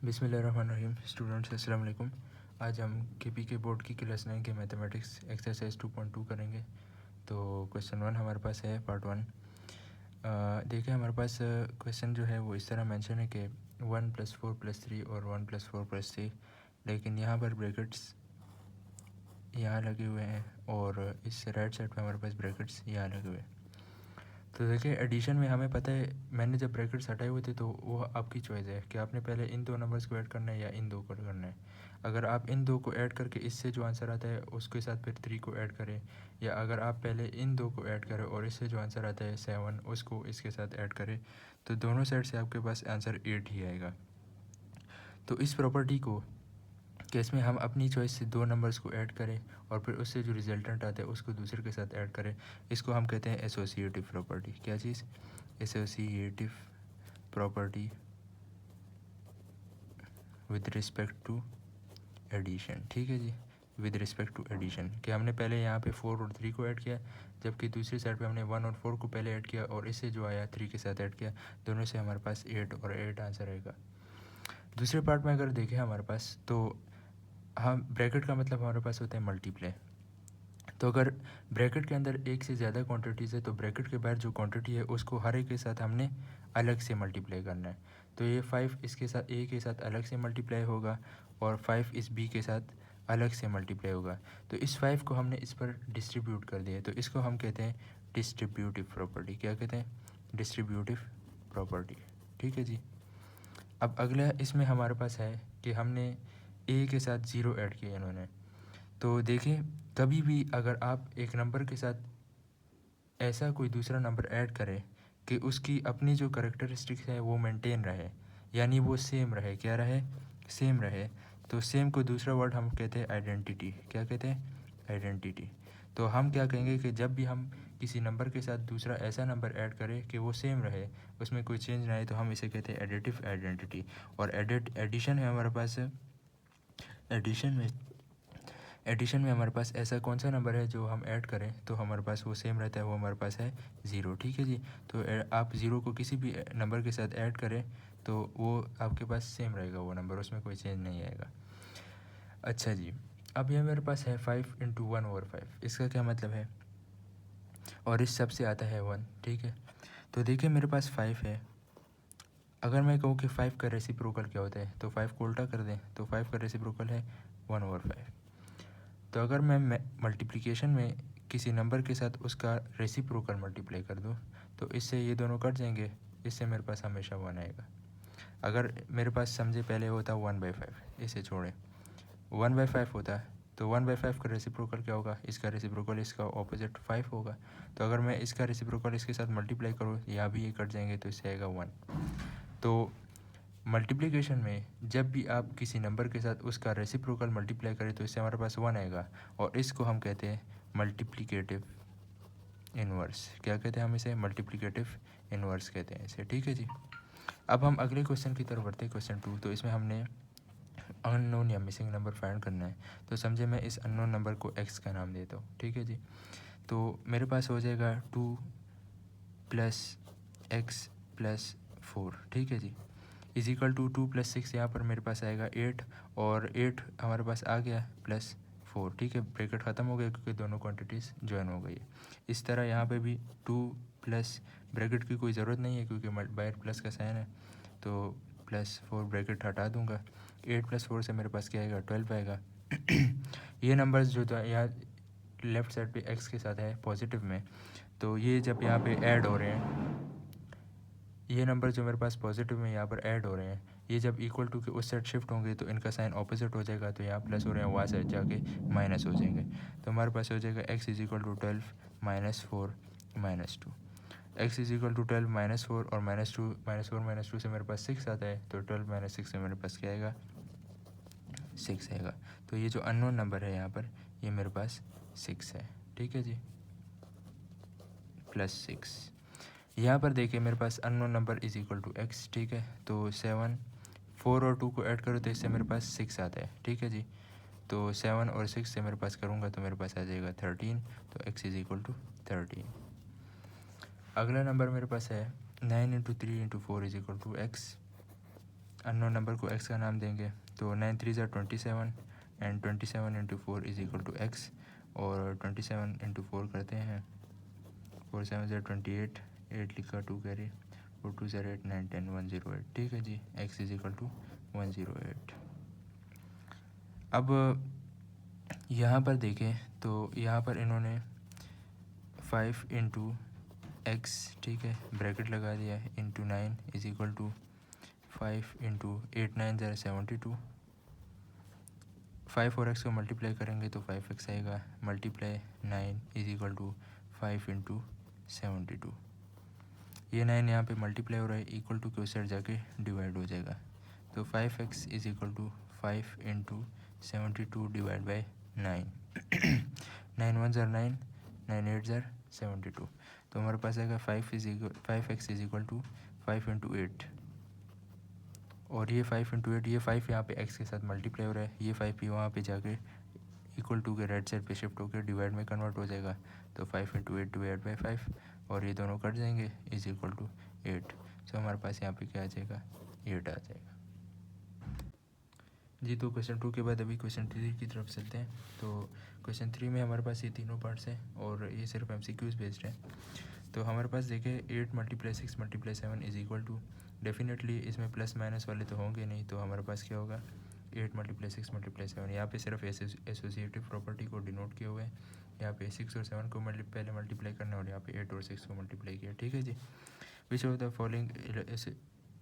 बिस्मिल्लाहिर्रहमानिर्रहीम। स्टूडेंट्स अस्सलाम वालेकुम। आज हम के बोर्ड की क्लास 9 के मैथमेटिक्स एक्सरसाइज 2.2 करेंगे। तो क्वेश्चन 1 हमारे पास है, पार्ट 1। देखिए हमारे पास क्वेश्चन जो है वो इस तरह मेंशन है कि 1 + 4 + 3 और 1 + 4 + 3, लेकिन यहाँ पर ब्रैकेट्स यहाँ लगे हुए हैं और इस राइट साइड पे हमारे पास ब्रैकेट्स यहाँ लगे हुए हैं। तो देखिए एडिशन में हमें पता है, मैंने जब ब्रैकेट्स हटाए हुए थे तो वो आपकी चॉइस है कि आपने पहले इन दो नंबर्स को ऐड करना है या इन दो को करना है। अगर आप इन दो को ऐड करके इससे जो आंसर आता है उसके साथ फिर 3 को ऐड करें, या अगर आप पहले इन दो को ऐड करें और इससे जो आंसर आता है 7 उसको इसके साथ ऐड करें, तो दोनों साइड से आपके पास आंसर 8 ही आएगा। तो इस प्रॉपर्टी को कि इसमें हम अपनी चॉइस से दो नंबर्स को ऐड करें और फिर उससे जो रिजल्टेंट आता है उसको दूसरे के साथ ऐड करें, इसको हम कहते हैं एसोसिएटिव प्रॉपर्टी। क्या चीज़? Associative property with respect to addition. ठीक है जी, विद रिस्पेक्ट टू एडिशन, कि हमने पहले यहाँ पे 4 और 3 को ऐड किया, जबकि दूसरी साइड पे हमने 1 और 4 को पहले ऐड किया और इससे जो आया 3 के साथ ऐड किया, दोनों से हमारे पास 8 और 8 आंसर आएगा। दूसरे पार्ट में अगर देखें हमारे पास, तो हम ब्रैकेट का मतलब हमारे पास होता है मल्टीप्लाई। तो अगर ब्रैकेट के अंदर एक से ज़्यादा क्वांटिटीज़ है तो ब्रैकेट के बाहर जो क्वांटिटी है उसको हर एक के साथ हमने अलग से मल्टीप्लाई करना है। तो ये 5 इसके साथ ए के साथ अलग से मल्टीप्लाई होगा और 5 इस बी के साथ अलग से मल्टीप्लाई होगा। तो इस 5 को हमने इस पर डिस्ट्रीब्यूट कर दिया, तो इसको हम कहते हैं डिस्ट्रीब्यूटिव प्रॉपर्टी। क्या कहते हैं? Distributive property. ठीक है जी। अब अगला इसमें हमारे पास है कि हमने ए के साथ 0 ऐड किया इन्होंने। तो देखिए कभी भी अगर आप एक नंबर के साथ ऐसा कोई दूसरा नंबर ऐड करें कि उसकी अपनी जो करेक्टरिस्टिक्स है वो मेंटेन रहे, यानी वो सेम रहे। क्या रहे? सेम रहे। तो सेम को दूसरा वर्ड हम कहते हैं आइडेंटिटी। क्या कहते हैं? आइडेंटिटी। तो हम क्या कहेंगे कि जब भी हम किसी नंबर के साथ दूसरा ऐसा नंबर ऐड करें कि वो सेम रहे, उसमें कोई चेंज ना आए, तो हम इसे कहते हैं एडिटिव आइडेंटिटी। और एडिशन है हमारे पास। एडिशन में हमारे पास ऐसा कौन सा नंबर है जो हम ऐड करें तो हमारे पास वो सेम रहता है, वो हमारे पास है 0। ठीक है जी। तो आप 0 को किसी भी नंबर के साथ ऐड करें तो वो आपके पास सेम रहेगा वो नंबर, उसमें कोई चेंज नहीं आएगा। अच्छा जी, अब ये मेरे पास है 5 × 1/5। इसका क्या मतलब है? और इस सब से आता है 1। ठीक है। तो देखिए मेरे पास 5 है। अगर मैं कहूँ कि 5 का रेसिप्रोकल क्या होता है, तो 5 को उल्टा कर दें, तो 5 का रेसिप्रोकल है 1/5। तो अगर मैं मल्टीप्लिकेशन में किसी नंबर के साथ उसका रेसिप्रोकल मल्टीप्लाई कर दूँ तो इससे ये दोनों कट जाएंगे, इससे मेरे पास हमेशा 1 आएगा। अगर मेरे पास समझे पहले होता 1/5, इसे छोड़ें, 1/5 होता तो 1/5 का रेसिप्रोकल क्या होगा? इसका रेसिप्रोकल इसका ऑपोजिट 5 होगा। तो अगर मैं इसका रेसिप्रोकल इसके साथ मल्टीप्लाई करूँ, यहाँ भी ये कट जाएंगे, तो इससे आएगा 1। तो मल्टीप्लिकेशन में जब भी आप किसी नंबर के साथ उसका रेसिप्रोकल मल्टीप्लाई करें तो इससे हमारे पास 1 आएगा, और इसको हम कहते हैं मल्टीप्लिकेटिव इन्वर्स। क्या कहते हैं हम इसे? मल्टीप्लिकेटिव इन्वर्स कहते हैं इसे। ठीक है जी। अब हम अगले क्वेश्चन की तरफ बढ़ते हैं, क्वेश्चन 2। तो इसमें हमने अननोन या मिसिंग नंबर फाइंड करना है। तो समझे मैं इस अननोन नंबर को x का नाम देता हूँ। ठीक है जी। तो मेरे पास हो जाएगा 2 + x + 4। ठीक है जी, इज इक्वल टू 2 + 6, यहाँ पर मेरे पास आएगा 8, और 8 हमारे पास आ गया +4। ठीक है, ब्रैकेट ख़त्म हो गया क्योंकि दोनों क्वांटिटीज़ ज्वाइन हो गई है। इस तरह यहाँ पे भी 2 प्लस ब्रैकेट की कोई ज़रूरत नहीं है क्योंकि बाहर प्लस का साइन है, तो +4 ब्रैकेट हटा दूँगा। 8 + 4 से मेरे पास क्या आएगा? 12 आएगा। ये नंबर्स जो था यहाँ लेफ़्ट साइड पे x के साथ है पॉजिटिव में, तो ये जब यहाँ पे ऐड हो रहे हैं, ये नंबर जो मेरे पास पॉजिटिव में यहाँ पर ऐड हो रहे हैं, ये जब इक्वल टू के उस साइड शिफ्ट होंगे तो इनका साइन ऑपोजिट हो जाएगा, तो यहाँ प्लस हो रहे हैं वहाँ से जाके माइनस हो जाएंगे। तो हमारे पास हो जाएगा x = 12 - 4 - 2। x = 12 - 4 और -2, -4 - 2 से मेरे पास 6 आता है, तो 12 - 6 से मेरे पास क्या आएगा? 6 आएगा। तो ये जो अननोन नंबर है यहाँ पर, ये मेरे पास 6 है। ठीक है जी, +6। यहाँ पर देखिए मेरे पास unknown number is equal to x। ठीक है, तो 7, 4 और 2 को ऐड करो तो इससे मेरे पास 6 आता है। ठीक है जी। तो 7 और 6 से मेरे पास करूँगा तो मेरे पास आ जाएगा 13, तो x = 13। अगला नंबर मेरे पास है 9 × 3 × 4 = x। अननोन नंबर को x का नाम देंगे, तो 9 3 ज़ा 27 and 27 into 4 is equal to x, और 27 इंटू 4 करते हैं, 4 7 ज़ा 28, 8 लिखा 2 कैरी, 4 2 ज़ा 8 9 10 108, ठीक है जी, x इज़ इक्वल टू 108। अब यहाँ पर देखें तो यहाँ पर इन्होंने 5 इंटू एक्स, ठीक है, ब्रैकेट लगा दिया है, into 9 is equal to 5 into 8 9 ज़रा 72, 5 और एक्स को मल्टीप्लाई करेंगे तो 5x आएगा, multiply 9 is equal to 5 into 72। ये 9 यहाँ पे मल्टीप्लाई हो रहा है, इक्वल टू के उस साइड जाके डिवाइड हो जाएगा, तो 5x is equal to 5 into 72 divide by 9 9 1 ज़र 9, 9 8 ज़र 72, तो हमारे पास आएगा 5x is equal to 5 into 8, और ये 5 इंटू 8, ये 5 यहाँ पे x के साथ मल्टीप्लाई हो रहा है, ये 5 भी वहाँ पे जाके इक्वल टू के राइट साइड पे शिफ्ट होकर डिवाइड में कन्वर्ट हो जाएगा, तो 5 इंटू 8 डिवाइड बाई 5, और ये दोनों कट जाएंगे, इज़ इक्वल टू 8। सो हमारे पास यहाँ पे क्या आ जाएगा, 8 आ जाएगा जी। तो क्वेश्चन 2 के बाद अभी क्वेश्चन 3 की तरफ चलते हैं। तो क्वेश्चन 3 में हमारे पास ये तीनों पार्ट्स हैं और ये सिर्फ MCQs बेस्ड है। तो हमारे पास देखें 8 multiply 6 multiply 7 is equal to, definitely इसमें प्लस माइनस वाले तो होंगे नहीं, तो हमारे पास क्या होगा 8 मल्टीप्लाई 6 मल्टीप्लाई 7, यहाँ पे सिर्फ एसोसिएटिव प्रॉपर्टी को डिनोट किए हुए हैं, यहाँ पे 6 और 7 को पहले मल्टीप्लाई करना और यहाँ पे 8 और 6 को मल्टीप्लाई किया, ठीक है जी। Which of the following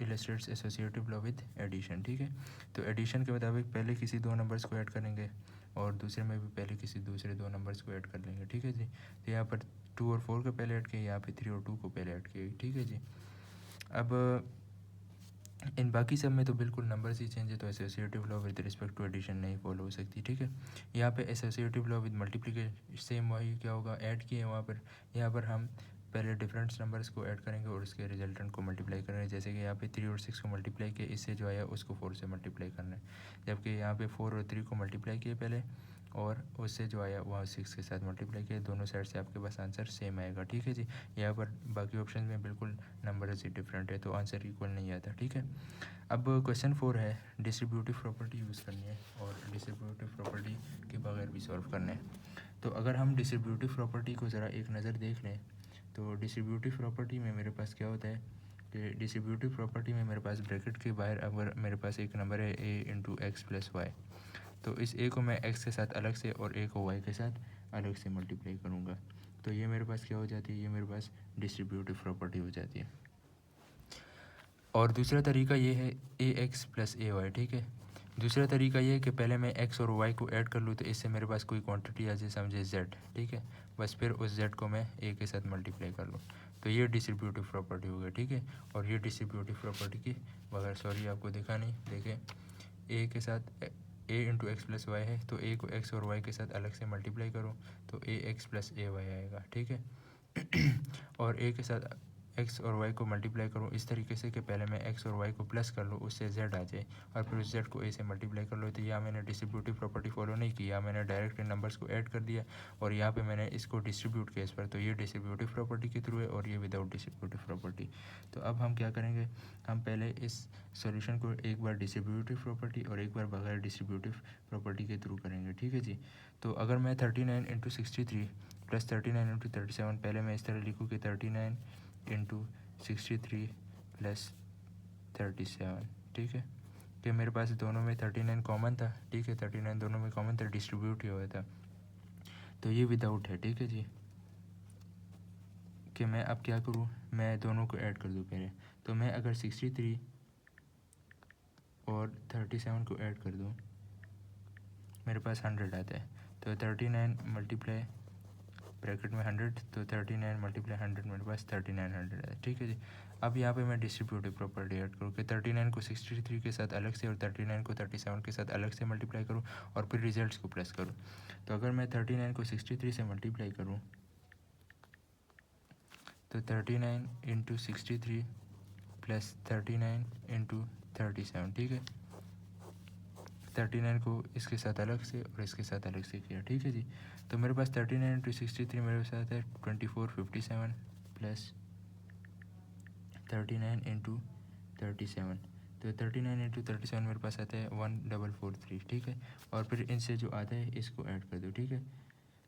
illustrates associative law with addition, ठीक है। तो एडिशन के मुताबिक पहले किसी दो नंबर्स को ऐड करेंगे और दूसरे में भी पहले किसी दूसरे दो नंबर्स को ऐड कर लेंगे, ठीक है जी। तो यहाँ पर 2 और 4 को पहले ऐड किया, यहाँ पे 3 और 2 को पहले ऐड किया, ठीक है जी। अब इन बाकी सब में तो बिल्कुल नंबर्स ही चेंज है, तो associative law with respect to addition नहीं फॉलो हो सकती, ठीक है। यहाँ पे associative law with multiplication same वही क्या होगा, ऐड किए वहाँ पर, यहाँ पर हम पहले डिफरेंट नंबर्स को ऐड करेंगे और उसके रिजल्टेंट को मल्टीप्लाई करेंगे, जैसे कि यहाँ पे 3 और 6 को मल्टीप्लाई किया, इससे जो आया उसको 4 से मल्टीप्लाई करना है, जबकि यहाँ पे 4 और 3 को मल्टीप्लाई किए पहले और उससे जो आया वहाँ 6 के साथ मल्टीप्लाई किया, दोनों साइड से आपके पास आंसर सेम आएगा, ठीक है जी। यहाँ पर बाकी ऑप्शन में बिल्कुल नंबर से डिफरेंट है, तो आंसर इक्वल नहीं आता, ठीक है। अब क्वेश्चन 4 है, डिस्ट्रीब्यूटिव प्रॉपर्टी यूज़ करनी है और डिस्ट्रीब्यूटिव प्रॉपर्टी के बगैर भी सॉल्व करना है। तो अगर हम डिस्ट्रीब्यूटिव प्रॉपर्टी को ज़रा एक नज़र देख लें, तो डिस्ट्रीब्यूटिव प्रॉपर्टी में मेरे पास क्या होता है कि डिस्ट्रीब्यूटिव प्रॉपर्टी में मेरे पास ब्रैकेट के बाहर अगर मेरे पास एक नंबर है a into x plus y, तो इस a को मैं x के साथ अलग से और a को y के साथ अलग से मल्टीप्लाई करूँगा, तो ये मेरे पास क्या हो जाती है, ये मेरे पास डिस्ट्रीब्यूटिव प्रॉपर्टी हो जाती है। और दूसरा तरीका ये है ax प्लस ay, ठीक है। दूसरा तरीका ये है कि पहले मैं x और y को ऐड कर लूँ, तो इससे मेरे पास कोई क्वांटिटी आ जाए, समझे z, ठीक है, बस फिर उस z को मैं a के साथ मल्टीप्लाई कर लूँ, तो ये डिस्ट्रीब्यूटिव प्रॉपर्टी हो गई, ठीक है। और ये डिस्ट्रीब्यूटिव प्रॉपर्टी की बगैर, सॉरी आपको दिखा नहीं, देखें a के साथ a into x plus y है, तो a को x और y के साथ अलग से मल्टीप्लाई करूँ तो ax प्लस ay आएगा, ठीक है। और a के साथ x और y को मल्टीप्लाई करूँ इस तरीके से कि पहले मैं x और y को प्लस कर लूँ, उससे z आ जाए, और फिर उस z को a से मल्टीप्लाई कर लो, तो यहाँ मैंने डिस्ट्रीब्यूटिव प्रॉपर्टी फॉलो नहीं की, यहाँ मैंने डायरेक्ट नंबर्स को ऐड कर दिया और यहाँ पे मैंने इसको डिस्ट्रीब्यूट किया इस पर, तो ये डिस्ट्रीब्यूटिव प्रॉपर्टी के थ्रू है और ये विदाउट डिस्ट्रीब्यूटिव प्रॉपर्टी। तो अब हम क्या करेंगे, हम पहले इस सॉल्यूशन को एक बार डिस्ट्रीब्यूटिव प्रॉपर्टी और एक बार बगैर डिस्ट्रीब्यूटिव प्रॉपर्टी के थ्रू करेंगे, ठीक है जी। तो अगर मैं 39 इंटू 63 प्लस 39 इंटू 37, पहले मैं इस तरह लिखूँ कि 39 इंटू 63 प्लस 37, ठीक है, कि मेरे पास दोनों में 39 कॉमन था, ठीक है, 39 दोनों में कॉमन था, डिस्ट्रीब्यूट ही हुआ था, तो ये विदाउट है, ठीक है जी। कि मैं अब क्या करूँ, मैं दोनों को ऐड कर दूँ पहले, तो मैं अगर 63 और 37 को ऐड कर दूँ मेरे पास 100 आता है, तो 39 मल्टीप्लाई ब्रैकेट में 100, तो 39 मल्टीप्लाई 100 मेरे पास 3900 है, ठीक है जी। अब यहाँ पे मैं डिस्ट्रीब्यूटिव प्रॉपर्टी ऐड करूँ कि 39 को 63 के साथ अलग से और 39 को 37 के साथ अलग से मल्टीप्लाई करूँ और फिर रिजल्ट्स को प्लस करूँ। तो अगर मैं 39 को 63 से मल्टीप्लाई करूँ तो 39 इंटू 63 प्लस 39 इंटू 37, ठीक है, 39 को इसके साथ अलग से और इसके साथ अलग से किया, ठीक है जी। तो मेरे पास 39 इंटू 63 मेरे साथ है 2457 प्लस 39 इंटू 37, तो 39 इंटू 37 मेरे पास आता है 1443, ठीक है। और फिर इनसे जो आता है इसको ऐड कर दो, ठीक है।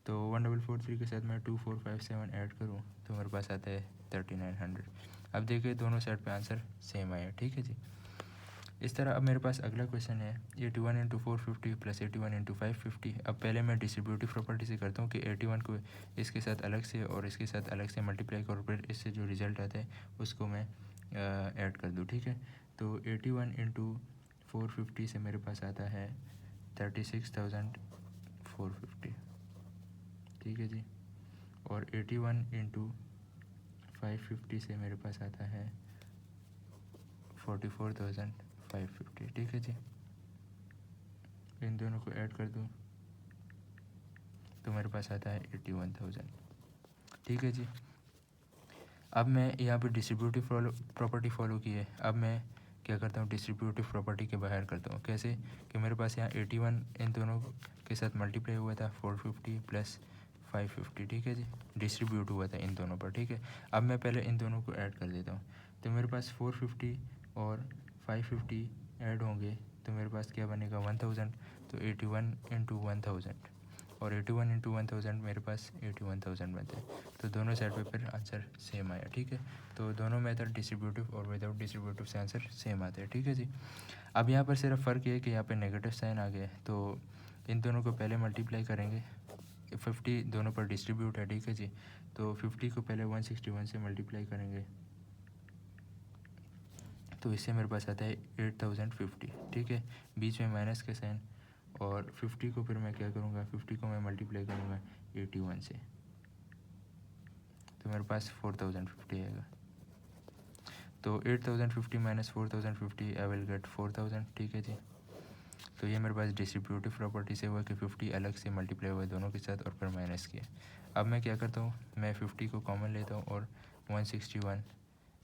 तो 1443 के साथ मैं 2457 ऐड करूँ तो मेरे पास आता है 3900। अब देखिए दोनों साइड पे आंसर सेम आया, ठीक है जी। इस तरह अब मेरे पास अगला क्वेश्चन है 81 इंटू 450 प्लस 81 इंटू 550। अब पहले मैं डिस्ट्रीब्यूटिव प्रॉपर्टी से करता हूँ कि 81 को इसके साथ अलग से और इसके साथ अलग से मल्टीप्लाई करो, फिर इससे जो रिज़ल्ट आता है उसको मैं ऐड कर दूँ, ठीक है। तो 81 इंटू 450 से मेरे पास आता है 36,450, ठीक है जी। और 81 इंटू 550 से मेरे पास आता है 44,550, ठीक है जी। इन दोनों को ऐड कर दूँ तो मेरे पास आता है 81,000, ठीक है जी। अब मैं यहाँ पर डिस्ट्रीब्यूटिव प्रॉपर्टी फॉलो की है। अब मैं क्या करता हूँ, डिस्ट्रीब्यूटिव प्रॉपर्टी के बाहर करता हूँ। कैसे कि मेरे पास यहाँ 81 इन दोनों के साथ मल्टीप्लाई हुआ था 450 प्लस 550, ठीक है जी। डिस्ट्रीब्यूट हुआ था इन दोनों पर, ठीक है। अब मैं पहले इन दोनों को ऐड कर देता हूँ। तो मेरे पास 450 और 550 ऐड होंगे तो मेरे पास क्या बनेगा 1000। तो 81 इंटू 1000 और 81 इंटू 1000 मेरे पास 81,000 बनते हैं। तो दोनों साइड पे फिर आंसर सेम आया, ठीक है। तो दोनों मेथड डिस्ट्रीब्यूटिव और विदाउट डिस्ट्रीब्यूटिव से आंसर सेम आते हैं, ठीक है जी। अब यहाँ पर सिर्फ फ़र्क ये है कि यहाँ पे नेगेटिव साइन आ गया है, तो इन दोनों को पहले मल्टीप्लाई करेंगे। 50 दोनों पर डिस्ट्रीब्यूट है, ठीक है जी। तो 50 को पहले 161 से मल्टीप्लाई करेंगे तो इससे मेरे पास आता है 8050, ठीक है। बीच में माइनस का साइन, और 50 को फिर मैं क्या करूँगा, 50 को मैं मल्टीप्लाई करूँगा 81 से तो मेरे पास 4050 आएगा। तो 8050 माइनस 4050 आई विल गेट 4000, ठीक है जी। तो ये मेरे पास डिस्ट्रीब्यूटिव प्रॉपर्टी से हुआ कि 50 अलग से मल्टीप्लाई हुआ दोनों के साथ और फिर माइनस किया। अब मैं क्या करता हूँ, मैं 50 को कॉमन लेता हूँ और 161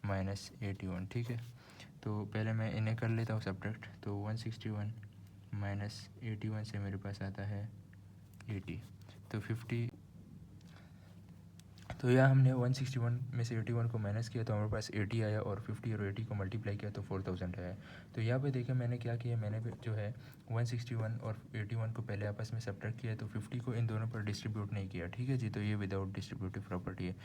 माइनस 81, ठीक है। तो पहले मैं इन्हें कर लेता हूँ सब्ट्रैक्ट। तो 161 माइनस 81 से मेरे पास आता है 80। तो 50, तो यहाँ हमने 161 में से 81 को माइनस किया तो हमारे पास 80 आया, और 50 और 80 को मल्टीप्लाई किया तो 4000 आया। तो यहाँ पे देखिए मैंने क्या किया, मैंने जो है 161 और 81 को पहले आपस में सब्ट्रैक्ट किया, तो 50 को इन दोनों पर डिस्ट्रीब्यूट नहीं किया, ठीक है जी। तो ये विदाउट डिस्ट्रीब्यूटिव प्रॉपर्टी है।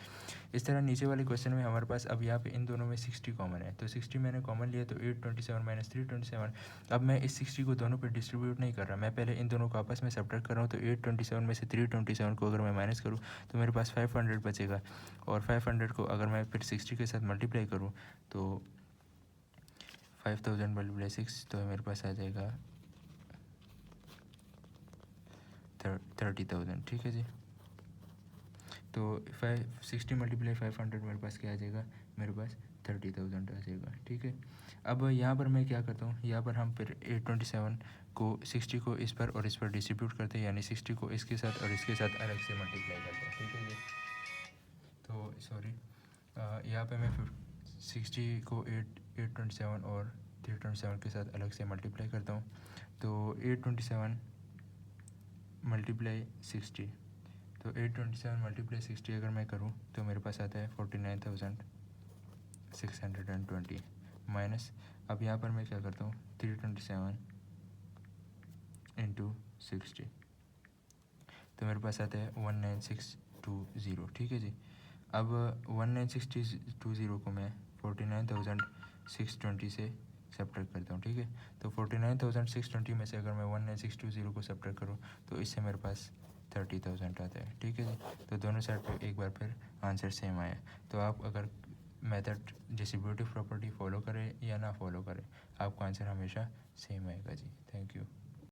इस तरह नीचे वाले क्वेश्चन में हमारे पास अब यहाँ पे इन दोनों में 60 कॉमन है, तो 60 मैंने कॉमन लिया तो 827 माइनस 327। अब मैं इस 60 को दोनों पे डिस्ट्रीब्यूट नहीं कर रहा, मैं पहले इन दोनों को आपस में सब्ट्रैक्ट कर रहा हूँ। तो 827 में से 327 को अगर मैं माइनस करूँ तो मेरे पास 500 बचेगा, और 500 को अगर मैं फिर 60 के साथ मल्टीप्लाई करूँ तो 5000 मल्टीप्लाई 6 तो मेरे पास आ जाएगा 30,000, ठीक है जी। तो 60 मल्टीप्लाई 500 मेरे पास क्या आ जाएगा, मेरे पास 30,000 आ जाएगा, ठीक है। अब यहाँ पर मैं क्या करता हूँ, यहाँ पर हम फिर 827 को 60 को इस पर और इस पर डिस्ट्रीब्यूट करते हैं, यानी 60 को इसके साथ और इसके साथ अलग से मल्टीप्लाई करते हैं, ठीक है जी। तो सॉरी, यहाँ पे मैं 60 को 827 और 327 के साथ अलग से मल्टीप्लाई करता हूँ। तो 827 मल्टीप्लाई 60, तो 827 मल्टीप्लाई 60 अगर मैं करूँ तो मेरे पास आता है 49,620 माइनस। अब यहाँ पर मैं क्या करता हूँ, 327 इंटू 60 तो मेरे पास आता है 19620, ठीक है जी। अब 19620 को मैं 49,620 से सब्ट्रैक्ट करता हूँ, ठीक है। तो 49,620 में से अगर मैं 19620 को सब्ट्रैक्ट करूँ तो इससे मेरे पास 30,000 आता है, ठीक है जी। तो दोनों साइड पे एक बार फिर आंसर सेम आया। तो आप अगर मेथड डिस्ट्रीब्यूटिव प्रॉपर्टी फॉलो करें या ना फॉलो करें, आपका आंसर हमेशा सेम आएगा जी। Thank you.